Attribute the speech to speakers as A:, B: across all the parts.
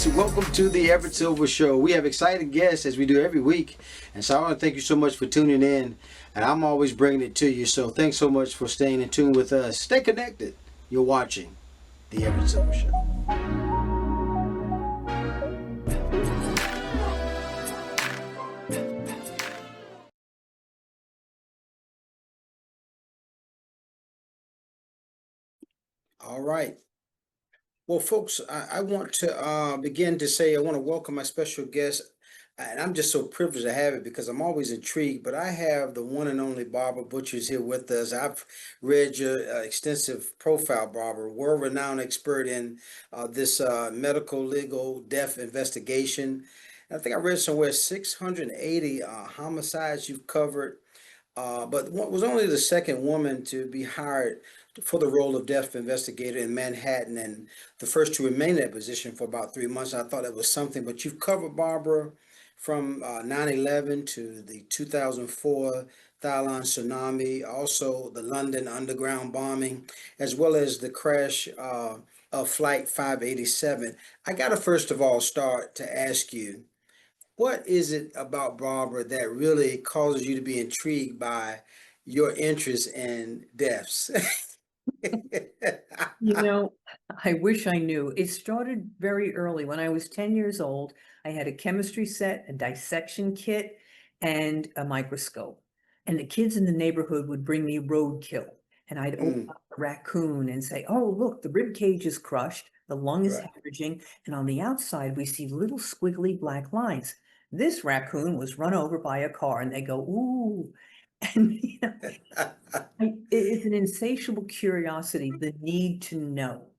A: guys, welcome to the Everett Silver Show. We have exciting guests as we do every week, and so I want to thank you so much for tuning in, and I'm always bringing it to you, so thanks so much for staying in tune with us. Stay connected. You're watching the Everett Silver Show. All right. Well, folks, I want to begin to say I want to welcome my special guest, and I'm just so privileged to have it because I'm always intrigued. But I have the one and only Barbara Butchers here with us. I've read your extensive profile, Barbara, world-renowned expert in this medical, legal, death investigation. I think I read somewhere 680 homicides you've covered, but was only the second woman to be hired for the role of death investigator in Manhattan, and the first to remain in that position for about 3 months. I thought it was something, but you've covered, Barbara, from 9/11 to the 2004 Thailand tsunami, also the London underground bombing, as well as the crash of Flight 587. I got to first of all start to ask you, what is it about Barbara that really causes you to be intrigued by your interest in deaths?
B: You know, I wish I knew. It started very early. When I was 10 years old, I had a chemistry set, a dissection kit, and a microscope. And the kids in the neighborhood would bring me roadkill. And I'd open
A: Mm,
B: up a raccoon and say, oh, look, the rib cage is crushed, the lung is
A: right.
B: hemorrhaging, and on the outside, we see little squiggly black lines. This raccoon was run over by a car, and they go, ooh. And it's an insatiable curiosity, the need to know.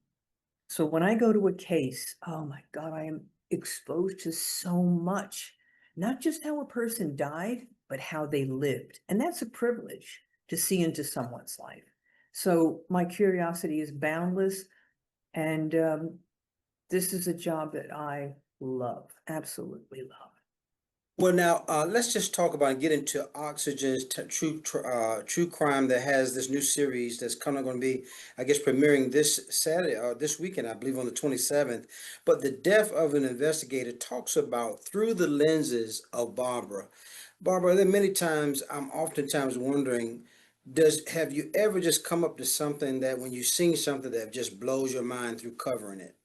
B: So when I go to a case, oh my God, I am exposed to so much, not just how a person died, but how they lived. And that's a privilege to see into someone's life. So my curiosity is boundless. And this is a job that I love, absolutely love.
A: Well, now let's just talk about and get into Oxygen's true crime that has this new series that's kind of going to be, I guess, premiering this Saturday or this weekend, I believe, on the 27th. But the death of an investigator talks about through the lenses of Barbara. Barbara, there are many times I'm oftentimes wondering, have you ever just come up to something that when you've seen something that just blows your mind through covering it?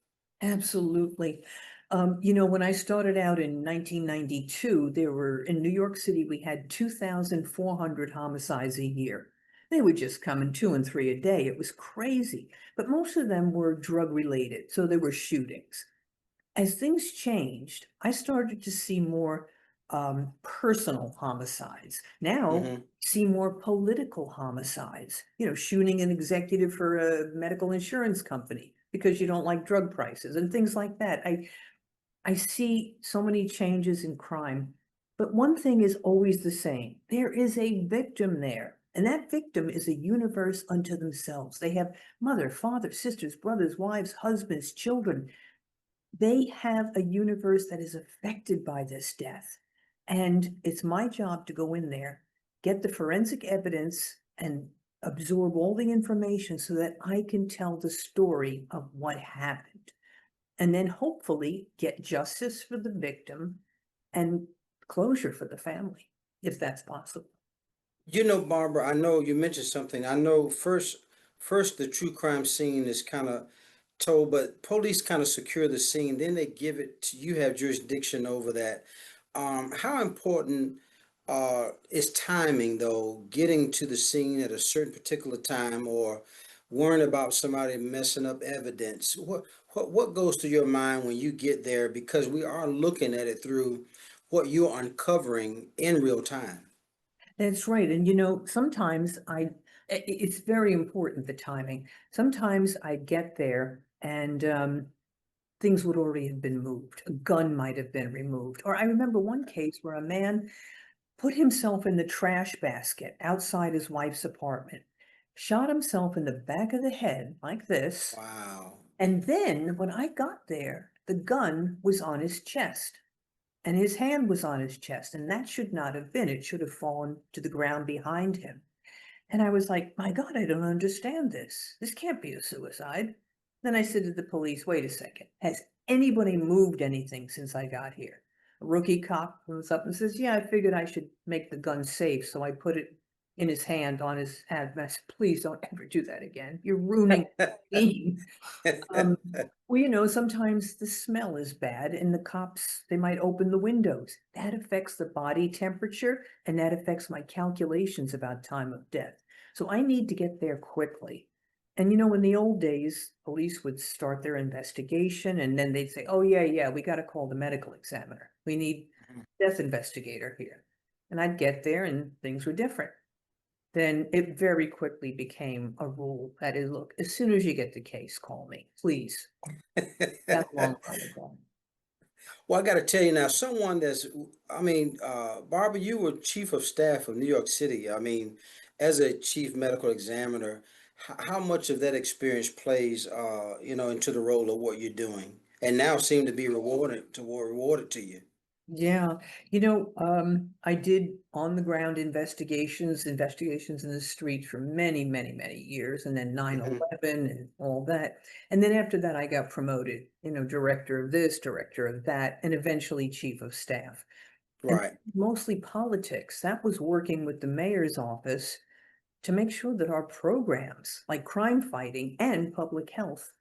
B: Absolutely. When I started out in 1992, there were in New York City, we had 2,400 homicides a year. They would just come in two and three a day. It was crazy, but most of them were drug related. So there were shootings. As things changed, I started to see more personal homicides. Now,
A: Hmm.
B: see more political homicides, shooting an executive for a medical insurance company because you don't like drug prices and things like that. I see so many changes in crime, but one thing is always the same. There is a victim there, and that victim is a universe unto themselves. They have mother, father, sisters, brothers, wives, husbands, children. They have a universe that is affected by this death. And it's my job to go in there, get the forensic evidence, and absorb all the information so that I can tell the story of what happened. And then hopefully get justice for the victim and closure for the family, if that's possible.
A: You know, Barbara, I know you mentioned something. I know first the true crime scene is kind of told, but police kind of secure the scene. Then they give it to you, have jurisdiction over that. How important is timing though, getting to the scene at a certain particular time or worrying about somebody messing up evidence? What goes through your mind when you get there? Because we are looking at it through what you're uncovering in real time.
B: That's right. And sometimes it's very important, the timing. Sometimes I get there and things would already have been moved. A gun might have been removed. Or I remember one case where a man put himself in the trash basket outside his wife's apartment, shot himself in the back of the head like this.
A: Wow.
B: And then when I got there, the gun was on his chest and his hand was on his chest. And that should not have been. It should have fallen to the ground behind him. And I was like, my God, I don't understand this. This can't be a suicide. Then I said to the police, wait a second, has anybody moved anything since I got here. A rookie cop comes up and says, "Yeah, I figured I should make the gun safe, so I put it in his hand on his hand." I said, "Please don't ever do that again. You're ruining the scene." Um, well, sometimes the smell is bad and the cops, they might open the windows. That affects the body temperature and that affects my calculations about time of death. So I need to get there quickly. And in the old days, police would start their investigation and then they'd say, "Oh, yeah, yeah, we got to call the medical examiner. We need death investigator here." And I'd get there and things were different. Then it very quickly became a rule that is, look, as soon as you get the case, call me, please. That long time ago.
A: Well, I got to tell you now, someone I mean, Barbara, you were chief of staff of New York City. I mean, as a chief medical examiner, how much of that experience plays, into the role of what you're doing, and now seem to be rewarded to you?
B: Yeah, I did on the ground investigations in the street for many, many, many years, and then nine
A: Hmm.
B: 11 and all that. And then after that, I got promoted, director of this, director of that, and eventually chief of staff. And
A: Right.
B: mostly politics. That was working with the mayor's office to make sure that our programs like crime fighting and public health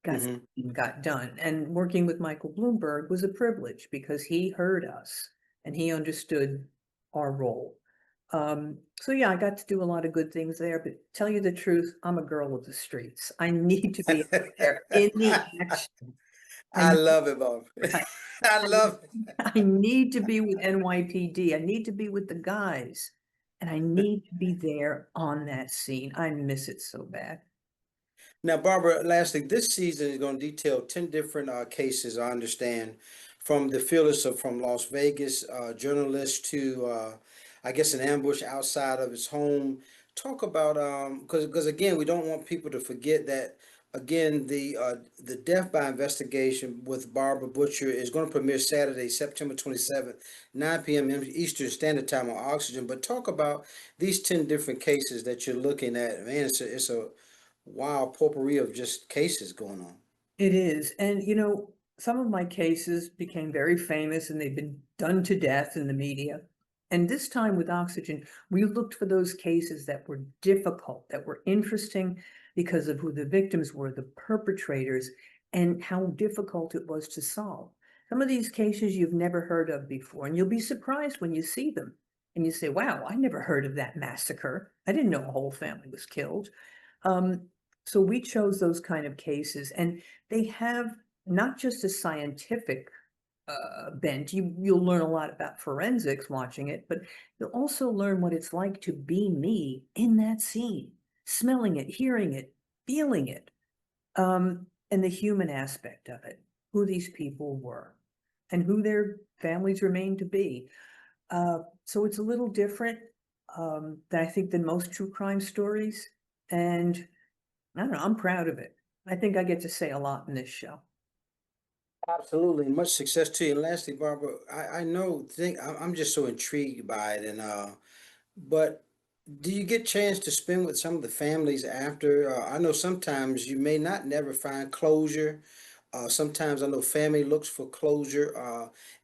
B: got
A: Hmm.
B: got done. And working with Michael Bloomberg was a privilege because he heard us and he understood our role. So yeah, I got to do a lot of good things there, but tell you the truth, I'm a girl of the streets. I need to be out there in the action.
A: I
B: I,
A: love it, Barbara.
B: I,
A: I love it.
B: I need to be with NYPD. I need to be with the guys. And I need to be there on that scene. I miss it so bad.
A: Now, Barbara, lastly, this season is going to detail 10 different cases, I understand, from the fearless from Las Vegas journalist to, I guess, an ambush outside of his home. Talk about, because again, we don't want people to forget that, again, the death by investigation with Barbara Butcher is going to premiere Saturday, September 27th, 9 p.m. Eastern Standard Time on Oxygen. But talk about these 10 different cases that you're looking at. Man, it's a wild potpourri of just cases going on.
B: It is. And, some of my cases became very famous and they've been done to death in the media. And this time with Oxygen, we looked for those cases that were difficult, that were interesting because of who the victims were, the perpetrators, and how difficult it was to solve. Some of these cases you've never heard of before, and you'll be surprised when you see them. And you say, wow, I never heard of that massacre. I didn't know a whole family was killed. Um, so we chose those kind of cases, and they have not just a scientific bent. You'll learn a lot about forensics watching it, but you'll also learn what it's like to be me in that scene, smelling it, hearing it, feeling it, and the human aspect of it, who these people were, and who their families remain to be. So it's a little different than I think than most true crime stories, and I don't know, I'm proud of it. I think I get to say a lot in this show.
A: Absolutely, much success to you. And lastly, Barbara, I know I'm just so intrigued by it, and but do you get chance to spend with some of the families after? I know sometimes you may not never find closure. Sometimes I know family looks for closure.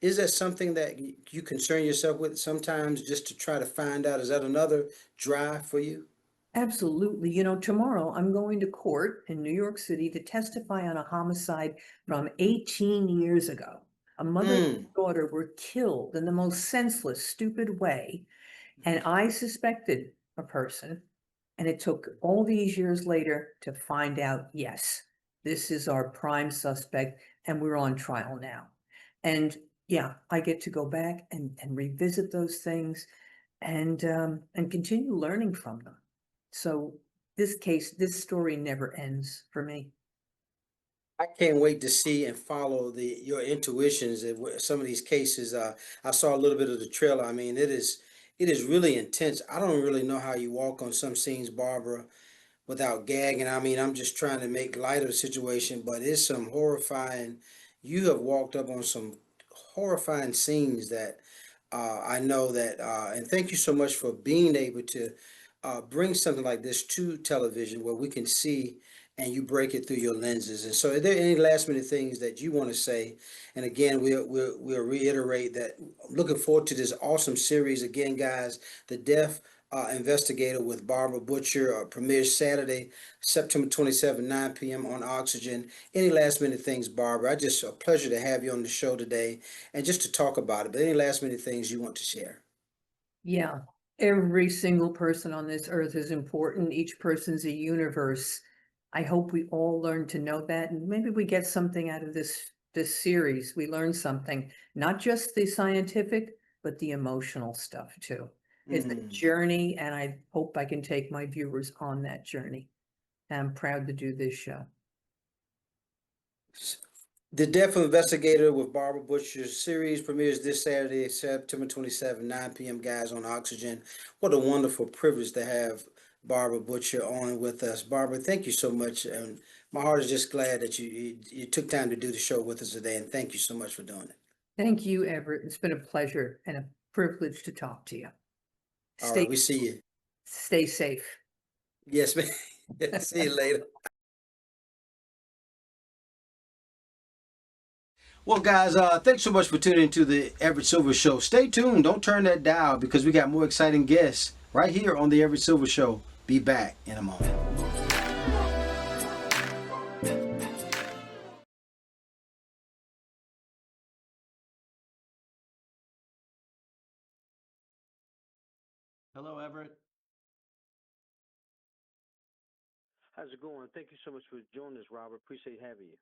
A: Is that something that you concern yourself with sometimes just to try to find out? Is that another drive for you?
B: Absolutely. Tomorrow I'm going to court in New York City to testify on a homicide from 18 years ago. A mother and
A: Mm.
B: daughter were killed in the most senseless, stupid way. And I suspected a person. And it took all these years later to find out, yes, this is our prime suspect and we're on trial now. And yeah, I get to go back and revisit those things and continue learning from them. So this story never ends for me.
A: I can't wait to see and follow your intuitions of some of these cases. I saw a little bit of the trailer. I mean, it is really intense. I don't really know how you walk on some scenes, Barbara, without gagging. I mean, I'm just trying to make light of the situation, but it's some horrifying. You have walked up on some horrifying scenes that I know that, and thank you so much for being able to bring something like this to television where we can see and you break it through your lenses. And so, are there any last minute things that you want to say? And again, we'll reiterate that I'm looking forward to this awesome series. Again, guys, the Deaf Investigator with Barbara Butcher premieres Saturday, September 27, 9 p.m. on Oxygen. Any last minute things, Barbara? I just a pleasure to have you on the show today and just to talk about it. But any last minute things you want to share?
B: Yeah, every single person on this earth is important. Each person's a universe. I hope we all learn to know that, and maybe we get something out of this series. We learn something, not just the scientific, but the emotional stuff too. It's a
A: Mm.
B: journey, and I hope I can take my viewers on that journey. I'm proud to do this show.
A: The Death of Investigator with Barbara Butcher series premieres this Saturday, September 27, 9 p.m. guys on Oxygen. What a wonderful privilege to have Barbara Butcher on with us. Barbara, thank you so much. And my heart is just glad that you took time to do the show with us today. And thank you so much for doing it.
B: Thank you, Everett. It's been a pleasure and a privilege to talk to you.
A: All right,
B: Stay
A: we see you.
B: stay safe.
A: Yes, man. See you later. Well, guys, thanks so much for tuning into the Everett Silver Show. Stay tuned. Don't turn that dial because we got more exciting guests right here on the Everett Silver Show. Be back in a moment. Hello, Everett.
C: How's it going? Thank you so much for joining us, Robert. Appreciate having you.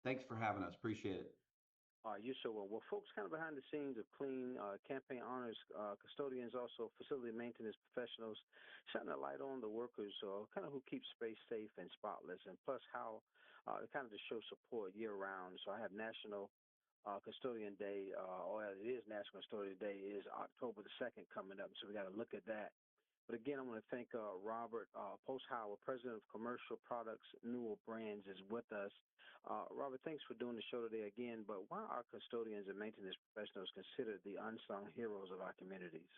A: Thanks for having us. Appreciate it.
C: You're so well. Well, folks, kind of behind the scenes of clean campaign honors, custodians, also facility maintenance professionals, shining a light on the workers, kind of who keep space safe and spotless, and plus how kind of to show support year round. So I have National Custodian Day, or it is National Custodian Day, is October the 2nd coming up. So we got to look at that. But again, I want to thank Robert Posthauer, President of Commercial Products Newell Brands, is with us. Robert, thanks for doing the show today again. But why are custodians and maintenance professionals considered the unsung heroes of our communities?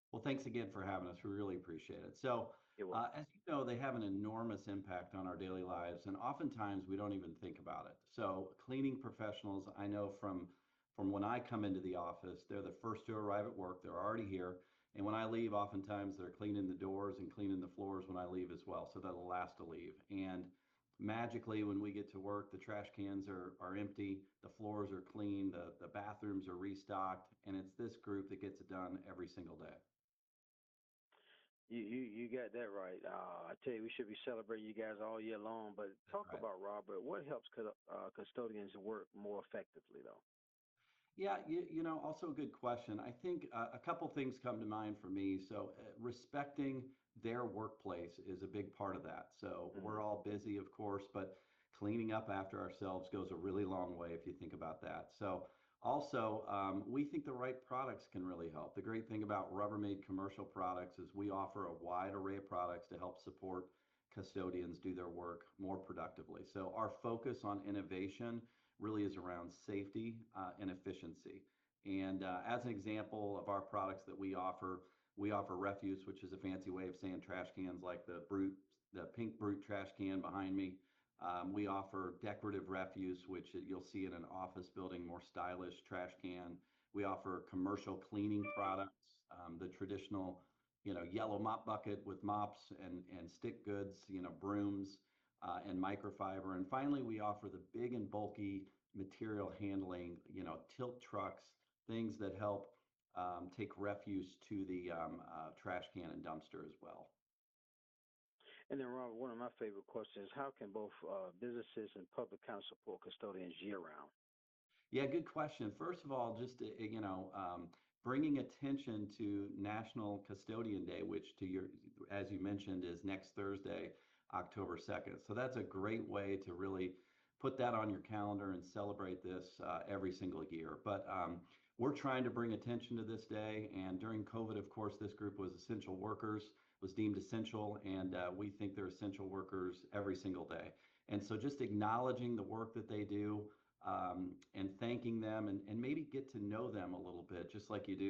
D: Well, thanks again for having us. We really appreciate it. So,
C: You're welcome.
D: as you know, they have an enormous impact on our daily lives, and oftentimes we don't even think about it. So, cleaning professionals, I know from when I come into the office, they're the first to arrive at work. They're already here, and when I leave, oftentimes they're cleaning the doors and cleaning the floors when I leave as well. So they're the last to leave. And magically, when we get to work, the trash cans are empty, the floors are clean, the bathrooms are restocked, and it's this group that gets it done every single day.
C: You got that right. I tell you, we should be celebrating you guys all year long. But talk
D: Right.
C: about Robert. What helps custodians work more effectively, though?
D: Yeah, also a good question. I think a couple things come to mind for me. So, respecting their workplace is a big part of that. So,
C: Hmm.
D: we're all busy, of course, but cleaning up after ourselves goes a really long way if you think about that. So, also, we think the right products can really help. The great thing about Rubbermaid commercial products is we offer a wide array of products to help support custodians do their work more productively. So, our focus on innovation really is around safety and efficiency. And as an example of our products that we offer refuse, which is a fancy way of saying trash cans like the pink brute trash can behind me. We offer decorative refuse, which you'll see in an office building, more stylish trash can. We offer commercial cleaning products, the traditional, yellow mop bucket with mops and stick goods, brooms, and microfiber. And finally, we offer the big and bulky material handling, tilt trucks, things that help take refuse to the trash can and dumpster as well.
C: And then, Robert, one of my favorite questions: how can both businesses and public kind of support custodians year round?
D: Yeah, good question. First of all, just bringing attention to National Custodian Day, which as you mentioned, is next Thursday, October 2nd. So that's a great way to really put that on your calendar and celebrate this every single year. But we're trying to bring attention to this day. And during COVID, of course, this group was essential workers, was deemed essential, and we think they're essential workers every single day. And so just acknowledging the work that they do, and thanking them, and maybe get to know them a little bit, just like you do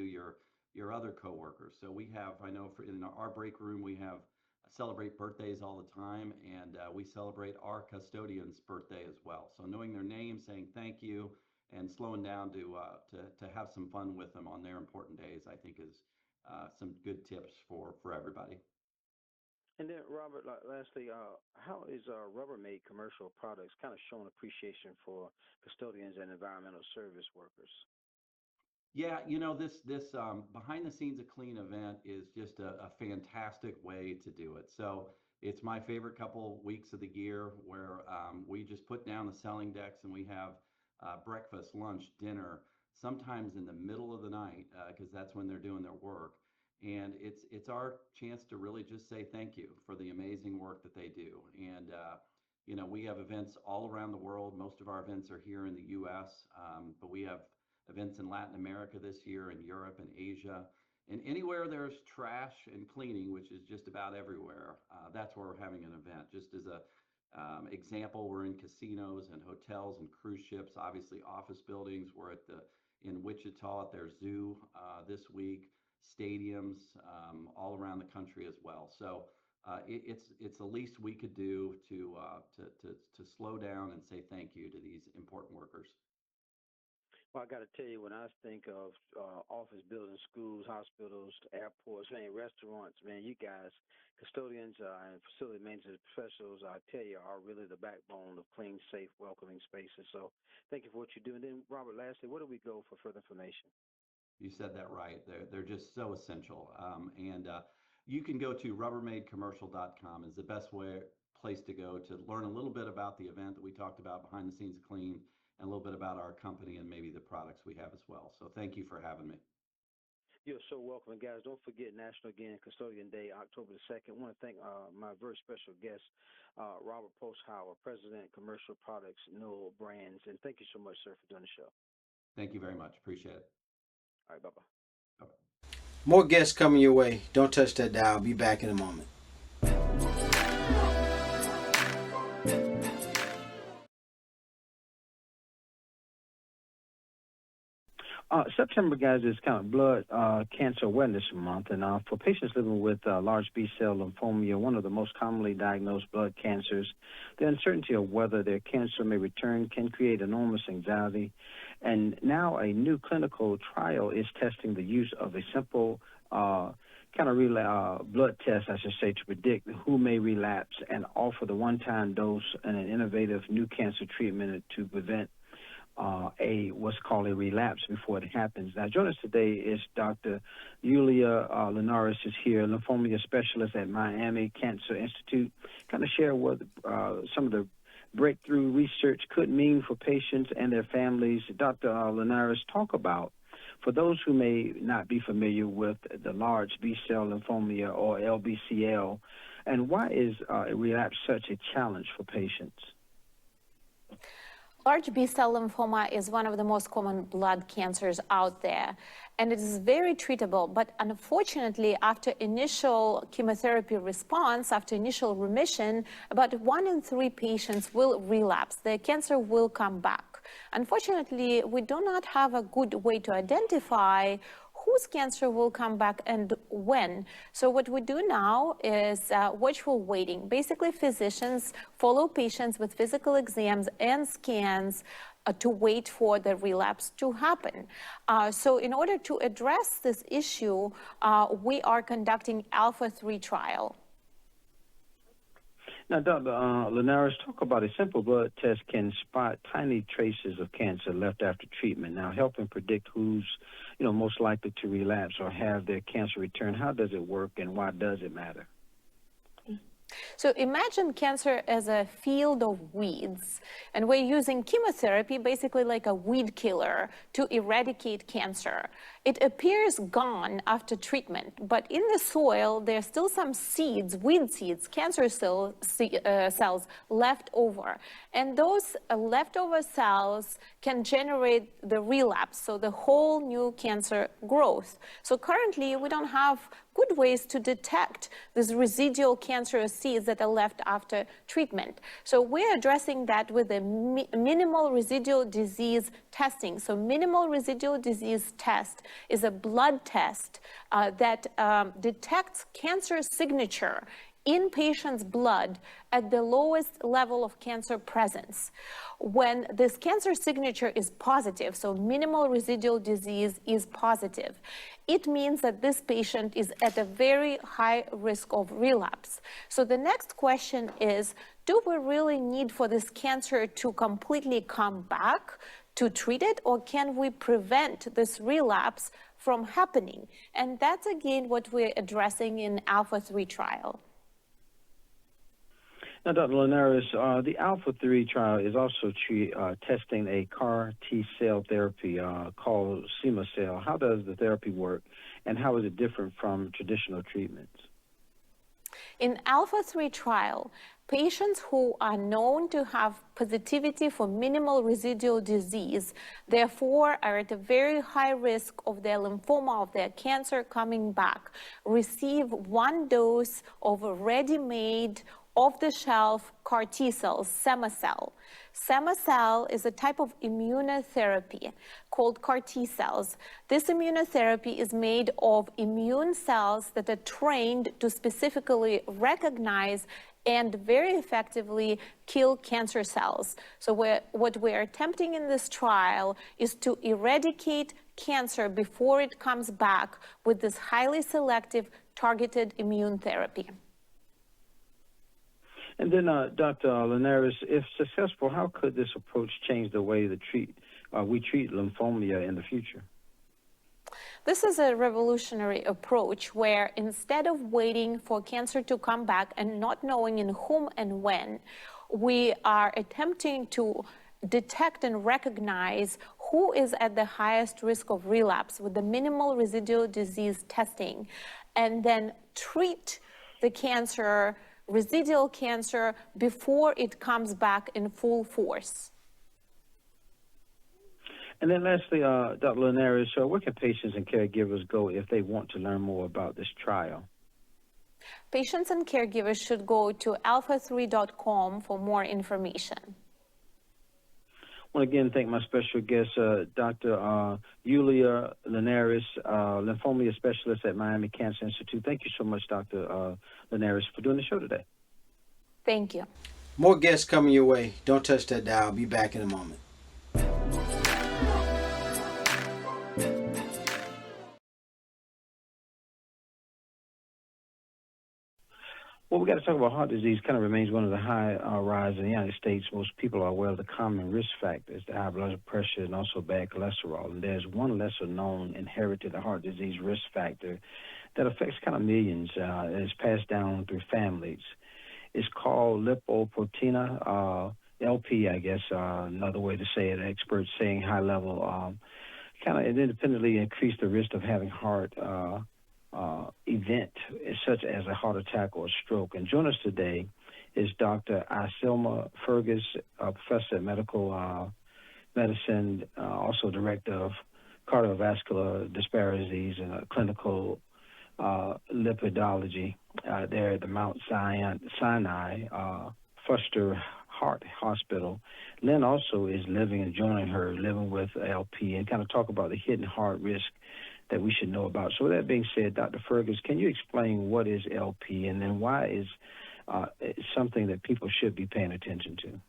D: your other coworkers. So we have, I know in our break room, we have celebrate birthdays all the time, and we celebrate our custodians' birthday as well. So knowing their names, saying thank you, and slowing down to have some fun with them on their important days, I think is some good tips for everybody.
C: And then, Robert, lastly, how is Rubbermaid commercial products kind of showing appreciation for custodians and environmental service workers?
D: Yeah, this behind the scenes of clean event is just a fantastic way to do it. So it's my favorite couple weeks of the year where we just put down the selling decks and we have breakfast, lunch, dinner, sometimes in the middle of the night because that's when they're doing their work. And it's our chance to really just say thank you for the amazing work that they do. And we have events all around the world. Most of our events are here in the U.S., but we have events in Latin America this year, in Europe and Asia. And anywhere there's trash and cleaning, which is just about everywhere, that's where we're having an event. Just as a example, we're in casinos and hotels and cruise ships, obviously office buildings. We're in Wichita at their zoo this week, stadiums all around the country as well. So it's the least we could do to slow down and say thank you to these important workers.
C: Well, I got to tell you, when I think of office buildings, schools, hospitals, airports, man, restaurants, man, you guys, custodians and facility maintenance professionals, I tell you, are really the backbone of clean, safe, welcoming spaces. So thank you for what you do. And then, Robert, lastly, where do we go for further information?
D: You said that right. They're just so essential. And you can go to rubbermaidcommercial.com is the best place to go to learn a little bit about the event that we talked about, behind the scenes of clean, and a little bit about our company and maybe the products we have as well. So thank you for having me.
C: You're so welcome. And guys, don't forget National Custodian Day, October the 2nd. I want to thank my very special guest, Robert Posthauer, President, Commercial Products, Noel Brands. And thank you so much, sir, for doing the show.
D: Thank you very much. Appreciate it.
C: All right, bye-bye.
D: Bye-bye.
A: More guests coming your way. Don't touch that dial. Be back in a moment.
C: September, guys, is kind of Blood Cancer Awareness Month, and for patients living with large B-cell lymphoma, one of the most commonly diagnosed blood cancers, the uncertainty of whether their cancer may return can create enormous anxiety. And now a new clinical trial is testing the use of a simple blood test, I should say, to predict who may relapse and offer the one-time dose and an innovative new cancer treatment to prevent what's called a relapse before it happens. Now, joining us today is Dr. Yuliya Linhares is here, lymphoma specialist at Miami Cancer Institute. Kind of share what some of the breakthrough research could mean for patients and their families. Dr. Linhares, talk about, for those who may not be familiar with the large B-cell lymphoma or LBCL, and why is a relapse such a challenge for patients?
E: Large B-cell lymphoma is one of the most common blood cancers out there, and it is very treatable. But unfortunately, after initial chemotherapy response, after initial remission, about 1 in 3 patients will relapse. Their cancer will come back. Unfortunately, we do not have a good way to identify whose cancer will come back and when. So what we do now is watchful waiting. Basically, physicians follow patients with physical exams and scans to wait for the relapse to happen. So in order to address this issue, we are conducting Alpha-3 trial.
C: Now, Dr. Linhares, talk about a simple blood test can spot tiny traces of cancer left after treatment. Now, helping predict who's most likely to relapse or have their cancer return. How does it work, and why does it matter?
E: So imagine cancer as a field of weeds, and we're using chemotherapy, basically like a weed killer, to eradicate cancer. It appears gone after treatment, but in the soil, there's still some seeds, weed seeds, cancer cells left over. And those leftover cells can generate the relapse, so the whole new cancer growth. So currently, we don't have good ways to detect these residual cancerous seeds that are left after treatment. So we're addressing that with a minimal residual disease testing. So minimal residual disease test is a blood test that detects cancer signature in patients' blood at the lowest level of cancer presence. When this cancer signature is positive, so minimal residual disease is positive, it means that this patient is at a very high risk of relapse. So the next question is, do we really need for this cancer to completely come back to treat it, or can we prevent this relapse from happening? And that's again what we're addressing in ALPHA3 trial.
C: Now, Dr. Linhares, the ALPHA3 trial is also testing a CAR T-cell therapy called cema-cel. How does the therapy work, and how is it different from traditional treatments?
E: In ALPHA3 trial, patients who are known to have positivity for minimal residual disease, therefore are at a very high risk of their lymphoma, of their cancer coming back, receive one dose of a ready-made off-the-shelf CAR T cells, cema-cel. Cema-cel is a type of immunotherapy called CAR T cells. This immunotherapy is made of immune cells that are trained to specifically recognize and very effectively kill cancer cells. So what we're attempting in this trial is to eradicate cancer before it comes back with this highly selective targeted immune therapy.
C: And then, Dr. Linhares, if successful, how could this approach change the way we treat lymphoma in the future?
E: This is a revolutionary approach where instead of waiting for cancer to come back and not knowing in whom and when, we are attempting to detect and recognize who is at the highest risk of relapse with the minimal residual disease testing, and then treat the cancer, residual cancer, before it comes back in full force.
C: And then lastly, Dr. Linhares, where can patients and caregivers go if they want to learn more about this trial?
E: Patients and caregivers should go to alpha3.com for more information.
C: I want to again thank my special guest, Dr. Yuliya Linhares, lymphoma specialist at Miami Cancer Institute. Thank you so much, Dr. Linhares, for doing the show today.
E: Thank you.
A: More guests coming your way. Don't touch that dial. I'll be back in a moment.
C: Well, we got to talk about heart disease. Kind of remains one of the high rise in the United States. Most people are aware of the common risk factors, the high blood pressure and also bad cholesterol. And there's one lesser known inherited heart disease risk factor that affects kind of millions and is passed down through families. It's called lipoprotein, LP, I guess, another way to say it. Experts saying high level kind of independently increase the risk of having heart event, such as a heart attack or a stroke. And join us today is Dr. Fergus, professor of medical medicine, also director of cardiovascular disparities and clinical lipidology there at the Mount Sinai Fuster Heart Hospital. Lynn also is living and joining her, living with LP, and kind of talk about the hidden heart risk that we should know about. So with that being said, Dr. Fergus, can you explain what is LP, and then why is it something that people should be paying attention to?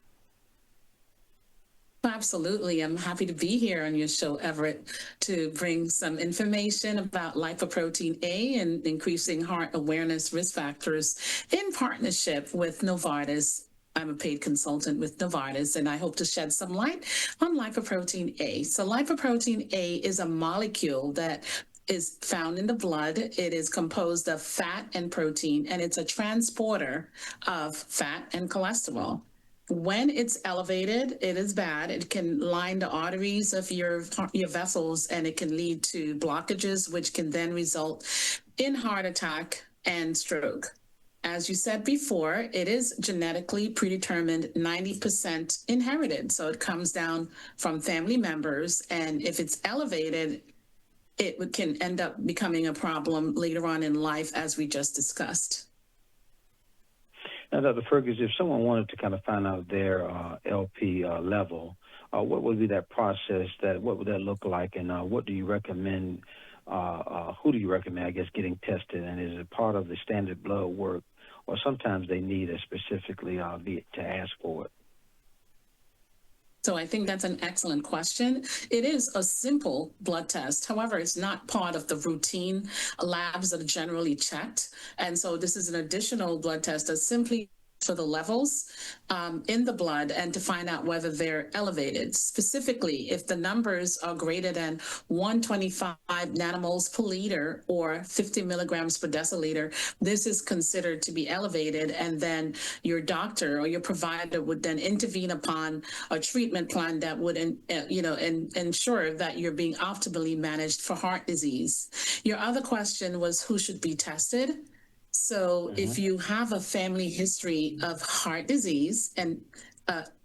F: Absolutely. I'm happy to be here on your show, Everett, to bring some information about lipoprotein A and increasing heart awareness risk factors in partnership with Novartis. I'm a paid consultant with Novartis, and I hope to shed some light on lipoprotein A. So lipoprotein A is a molecule that is found in the blood. It is composed of fat and protein, and it's a transporter of fat and cholesterol. When it's elevated, it is bad. It can line the arteries of your vessels, and it can lead to blockages, which can then result in heart attack and stroke. As you said before, it is genetically predetermined, 90% inherited. So it comes down from family members. And if it's elevated, it can end up becoming a problem later on in life, as we just discussed.
C: Now, Dr. Fergus, if someone wanted to kind of find out their LP level, what would be that process? What would that look like? And what do you recommend? Who do you recommend, I guess, getting tested? And is it part of the standard blood work,
G: or sometimes they need it specifically to ask for it?
F: So I think that's an excellent question. It is a simple blood test. However, it's not part of the routine labs that are generally checked. And so this is an additional blood test that's simply for the levels in the blood and to find out whether they're elevated. Specifically, if the numbers are greater than 125 nanomoles per liter or 50 milligrams per deciliter, this is considered to be elevated. And then your doctor or your provider would then intervene upon a treatment plan that would, ensure that you're being optimally managed for heart disease. Your other question was who should be tested. So if you have a family history of heart disease and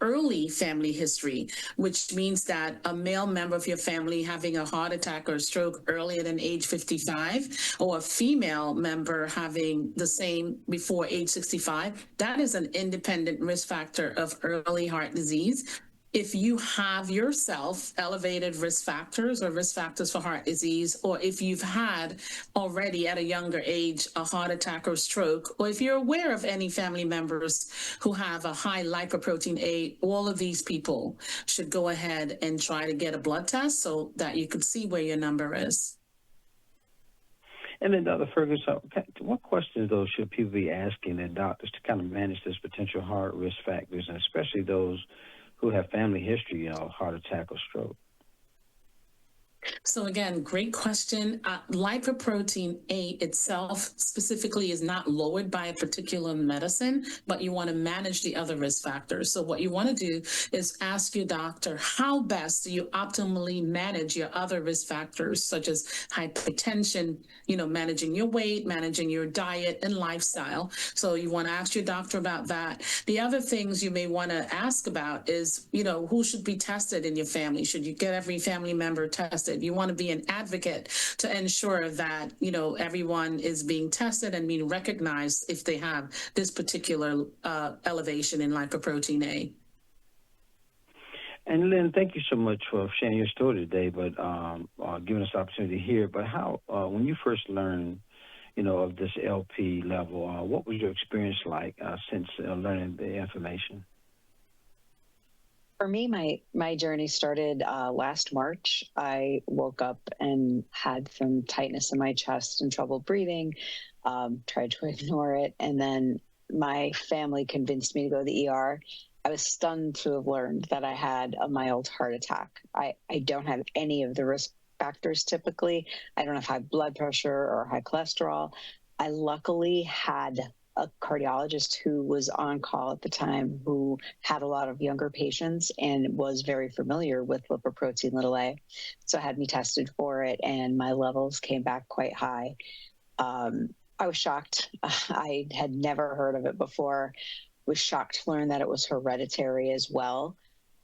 F: early family history, which means that a male member of your family having a heart attack or stroke earlier than age 55, or a female member having the same before age 65, that is an independent risk factor of early heart disease. If you have yourself elevated risk factors or risk factors for heart disease, or if you've had already at a younger age a heart attack or stroke, or if you're aware of any family members who have a high lipoprotein A, all of these people should go ahead and try to get a blood test so that you could see where your number is.
G: And then, Dr. Fergus, what questions, though, should people be asking their doctors to kind of manage those potential heart risk factors, and especially those who have family history, heart attack or stroke?
F: So again, great question. Lipoprotein A itself specifically is not lowered by a particular medicine, but you want to manage the other risk factors. So what you want to do is ask your doctor, how best do you optimally manage your other risk factors, such as hypertension, managing your weight, managing your diet and lifestyle. So you want to ask your doctor about that. The other things you may want to ask about is, who should be tested in your family? Should you get every family member tested? You want to be an advocate to ensure that, everyone is being tested and being recognized if they have this particular elevation in lipoprotein A.
G: And Lynn, thank you so much for sharing your story today, but giving us the opportunity to hear. But how, when you first learned, of this LP level, what was your experience like since learning the information?
H: For me, my journey started last March. I woke up and had some tightness in my chest and trouble breathing, tried to ignore it. And then my family convinced me to go to the ER. I was stunned to have learned that I had a mild heart attack. I don't have any of the risk factors typically. I don't have high blood pressure or high cholesterol. I luckily had a cardiologist who was on call at the time who had a lot of younger patients and was very familiar with lipoprotein a. So had me tested for it and my levels came back quite high. I was shocked. I had never heard of it before. Was shocked to learn that it was hereditary as well.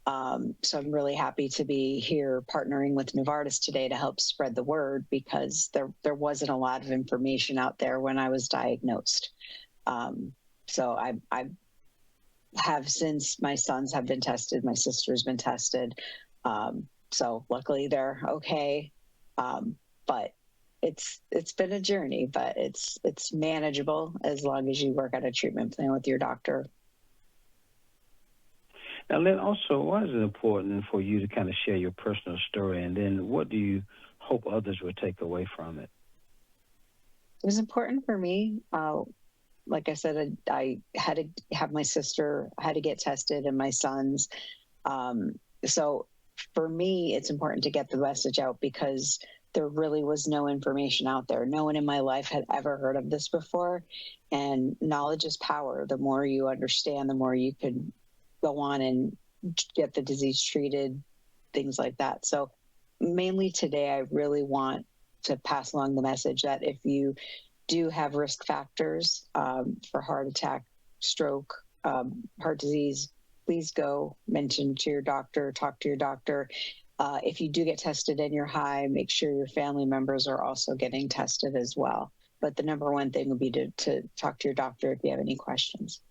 H: So I'm really happy to be here partnering with Novartis today to help spread the word, because there wasn't a lot of information out there when I was diagnosed. So I have, since my sons have been tested, my sister's been tested. So luckily they're okay. But it's been a journey, but it's manageable as long as you work out a treatment plan with your doctor.
G: Now, Lynn, also, why is it important for you to kind of share your personal story, and then what do you hope others will take away from it?
H: It was important for me. Like I said, I had to have my sister, had to get tested, and my sons. So for me, it's important to get the message out because there really was no information out there. No one in my life had ever heard of this before. And knowledge is power. The more you understand, the more you can go on and get the disease treated, things like that. So mainly today, I really want to pass along the message that if you do have risk factors for heart attack, stroke, heart disease, please go mention to your doctor, talk to your doctor. If you do get tested and you're high, make sure your family members are also getting tested as well. But the number one thing would be to talk to your doctor if you have any questions.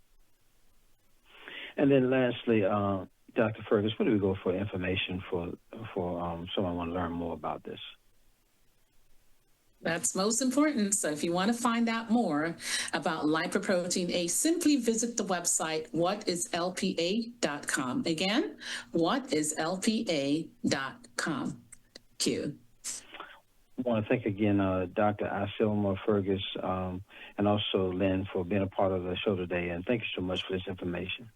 G: And then lastly, Dr. Fergus, where do we go for information for someone want to learn more about this?
F: That's most important. So if you want to find out more about lipoprotein A, simply visit the website whatislpa.com. Again, whatislpa.com. Q.
G: I want to thank again Dr. Isilma Fergus and also Lynn for being a part of the show today. And thank you so much for this information.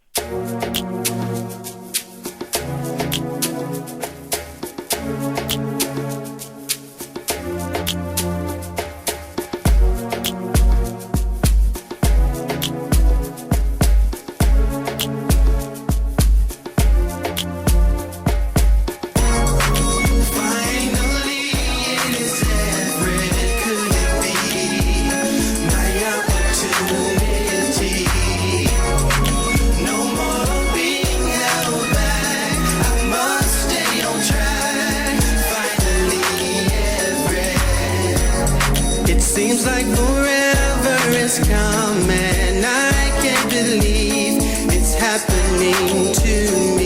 I: Seems like forever is coming. I can't believe it's happening to me.